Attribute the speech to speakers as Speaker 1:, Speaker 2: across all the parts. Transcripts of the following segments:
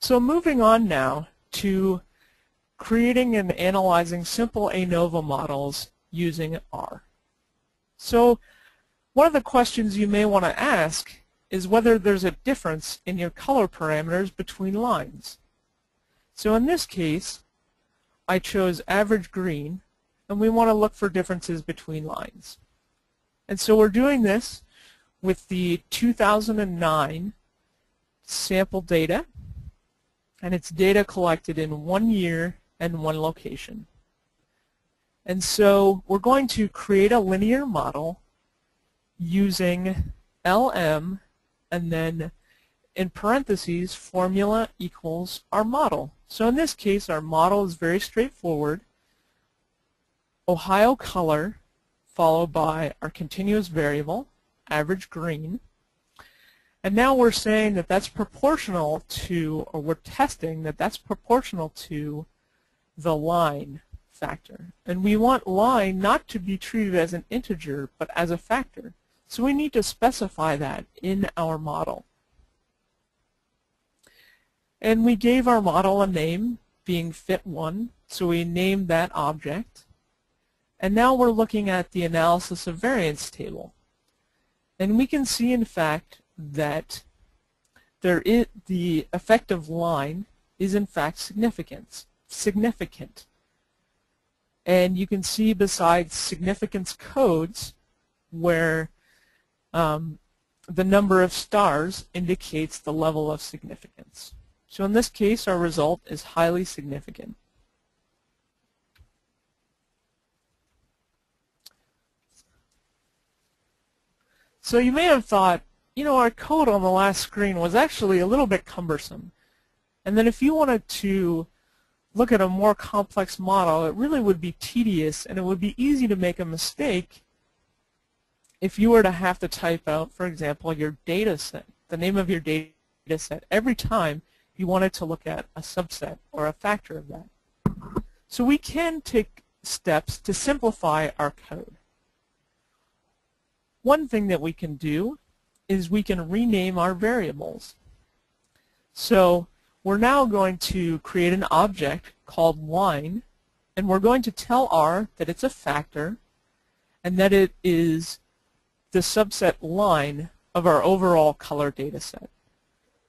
Speaker 1: So moving on now to creating and analyzing simple ANOVA models using R. So one of the questions you may want to ask is whether there's a difference in your color parameters between lines. So in this case, I chose average green, and we want to look for differences between lines. And so we're doing this with the 2009 sample data, and it's data collected in 1 year and 1 location. And so we're going to create a linear model using LM and then in parentheses formula equals our model. So in this case our model is very straightforward. Ohio color followed by our continuous variable, average green. And now we're saying that that's proportional to, or we're testing that that's proportional to the line factor. And we want line not to be treated as an integer, but as a factor. So we need to specify that in our model. And we gave our model a name, being fit1, so we named that object. And now we're looking at the analysis of variance table. And we can see, in fact, that the effective line is, in fact, significant. And you can see besides significance codes where the number of stars indicates the level of significance. So in this case, our result is highly significant. So you may have thought, you know, our code on the last screen was actually a little bit cumbersome. And then if you wanted to look at a more complex model, it really would be tedious and it would be easy to make a mistake if you were to have to type out, for example, your data set, the name of your data set, every time you wanted to look at a subset or a factor of that. So we can take steps to simplify our code. One thing that we can do is we can rename our variables. So we're now going to create an object called line, and we're going to tell R that it's a factor and that it is the subset line of our overall color data set.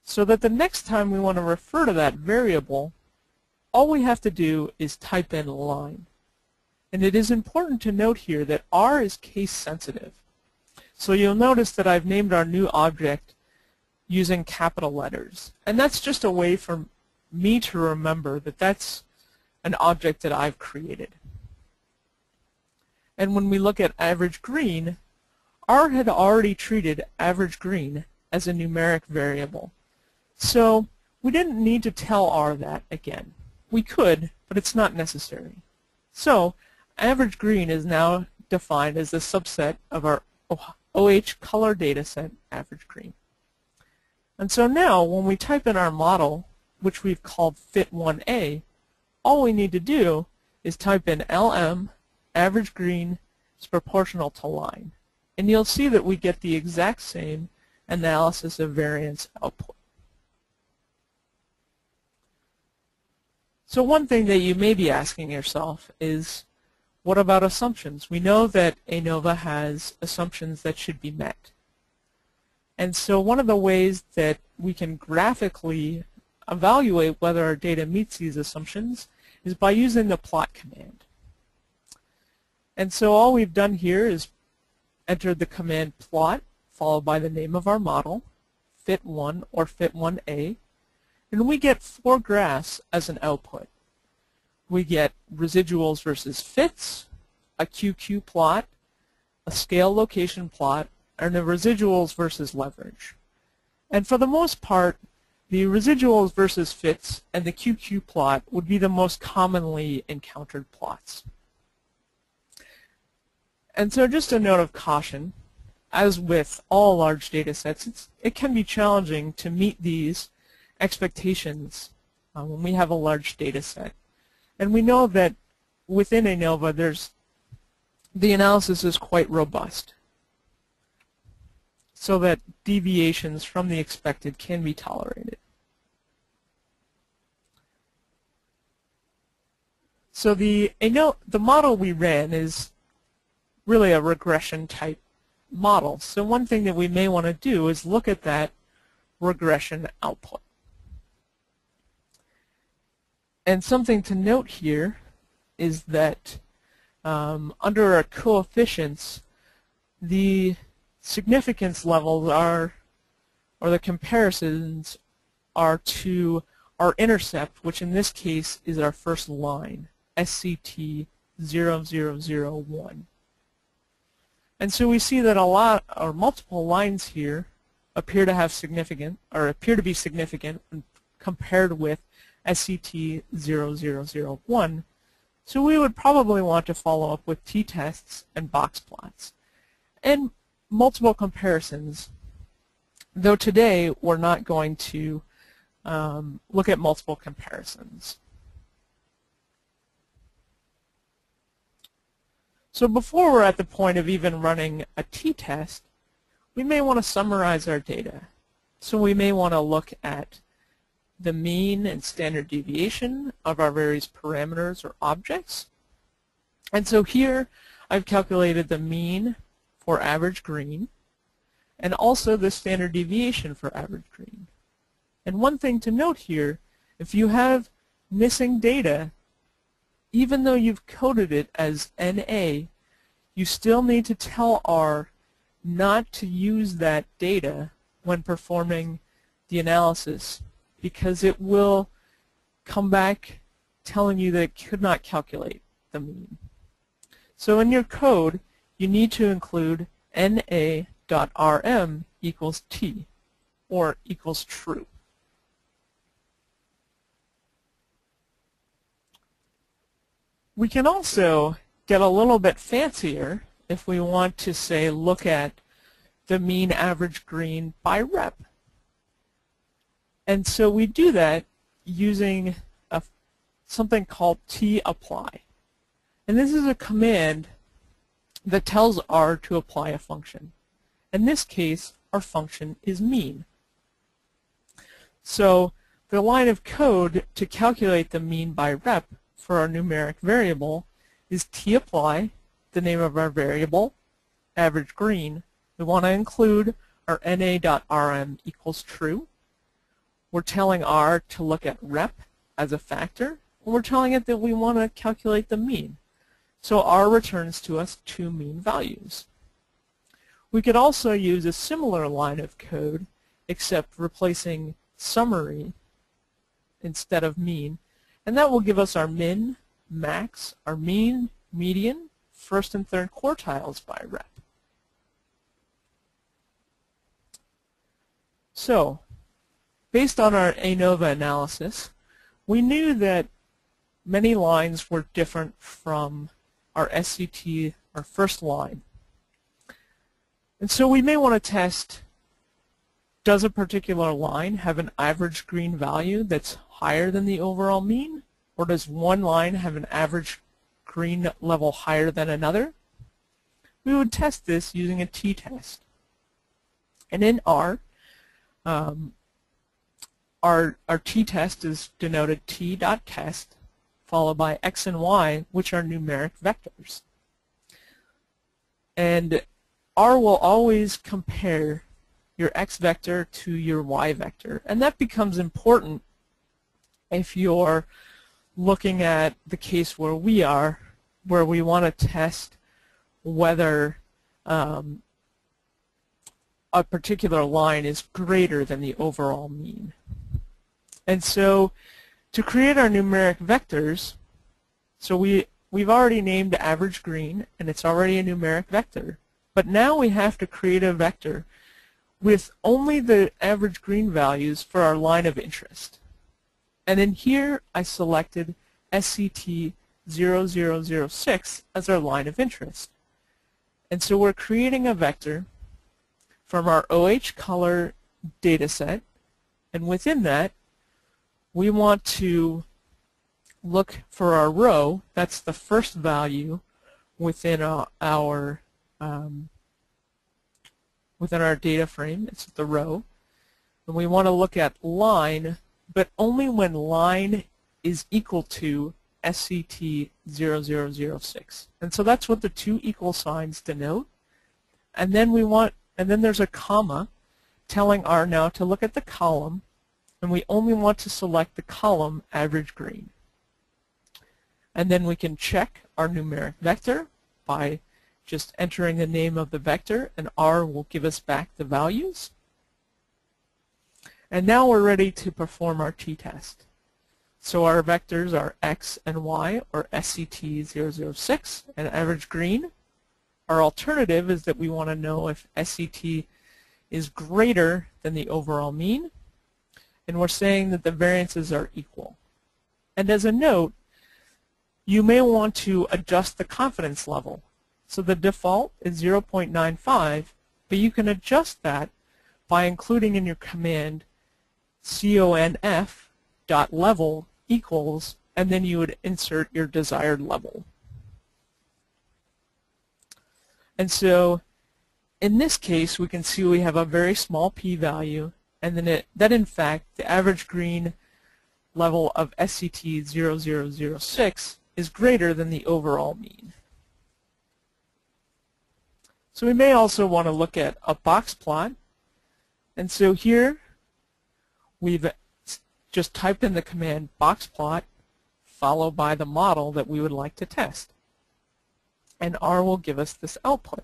Speaker 1: So that the next time we want to refer to that variable, all we have to do is type in line. And it is important to note here that R is case sensitive. So you'll notice that I've named our new object using capital letters. And that's just a way for me to remember that that's an object that I've created. And when we look at average green, R had already treated average green as a numeric variable. So we didn't need to tell R that again. We could, but it's not necessary. So average green is now defined as the subset of our OH color data set, average green. And so now when we type in our model, which we've called fit1A, all we need to do is type in LM, average green is proportional to line. And you'll see that we get the exact same analysis of variance output. So one thing that you may be asking yourself is, what about assumptions? We know that ANOVA has assumptions that should be met. And so one of the ways that we can graphically evaluate whether our data meets these assumptions is by using the plot command. And so all we've done here is entered the command plot followed by the name of our model, fit1 or fit1A, and we get 4 graphs as an output. We get residuals versus fits, a QQ plot, a scale location plot, and a residuals versus leverage. And for the most part, the residuals versus fits and the QQ plot would be the most commonly encountered plots. And so just a note of caution, as with all large data sets, it can be challenging to meet these expectations when we have a large data set. And we know that within ANOVA, the analysis is quite robust, so that deviations from the expected can be tolerated. So the model we ran is really a regression type model. So one thing that we may want to do is look at that regression output. And something to note here is that under our coefficients, the significance levels are, or the comparisons are to our intercept, which in this case is our first line, SCT 0001. And so we see that a lot, or multiple lines here, appear to have significant, or appear to be significant when compared with SCT 0001. So we would probably want to follow up with t-tests and box plots and multiple comparisons, though today we're not going to look at multiple comparisons. So before we're at the point of even running a t-test, we may want to summarize our data. So we may want to look at the mean and standard deviation of our various parameters or objects. And so here I've calculated the mean for average green and also the standard deviation for average green. And one thing to note here, if you have missing data, even though you've coded it as NA, you still need to tell R not to use that data when performing the analysis, because it will come back telling you that it could not calculate the mean. So in your code, you need to include na.rm equals t, or equals true. We can also get a little bit fancier if we want to say look at the mean average green by rep. And so we do that using something called tapply. And this is a command that tells R to apply a function. In this case, our function is mean. So the line of code to calculate the mean by rep for our numeric variable is tapply, the name of our variable, average green. We want to include our na.rm equals true. We're telling R to look at rep as a factor, and we're telling it that we want to calculate the mean. So R returns to us two mean values. We could also use a similar line of code, except replacing summary instead of mean, and that will give us our min, max, our mean, median, first and third quartiles by rep. So, based on our ANOVA analysis, we knew that many lines were different from our SCT, our first line. And so we may want to test, does a particular line have an average green value that's higher than the overall mean? Or does one line have an average green level higher than another? We would test this using a t-test. And in R, our t-test is denoted t.test followed by x and y, which are numeric vectors. And R will always compare your x vector to your y vector. And that becomes important if you're looking at the case where we are, where we want to test whether a particular line is greater than the overall mean. And so to create our numeric vectors, so we've already named average green, and it's already a numeric vector. But now we have to create a vector with only the average green values for our line of interest. And in here, I selected SCT 0006 as our line of interest. And so we're creating a vector from our OH color data set, and within that, we want to look for our row. That's the first value within our data frame. It's the row. And we want to look at line, but only when line is equal to SCT0006. And so that's what the two equal signs denote. And then there's a comma telling R now to look at the column, and we only want to select the column average green. And then we can check our numeric vector by just entering the name of the vector, and R will give us back the values. And now we're ready to perform our t-test. So our vectors are x and y, or SCT006, and average green. Our alternative is that we want to know if SCT is greater than the overall mean, and we're saying that the variances are equal. And as a note, you may want to adjust the confidence level. So the default is 0.95, but you can adjust that by including in your command conf.level equals, and then you would insert your desired level. And so in this case, we can see we have a very small p-value, and then that in fact the average green level of SCT0006 is greater than the overall mean. So we may also want to look at a box plot. And so here we've just typed in the command boxplot followed by the model that we would like to test. And R will give us this output.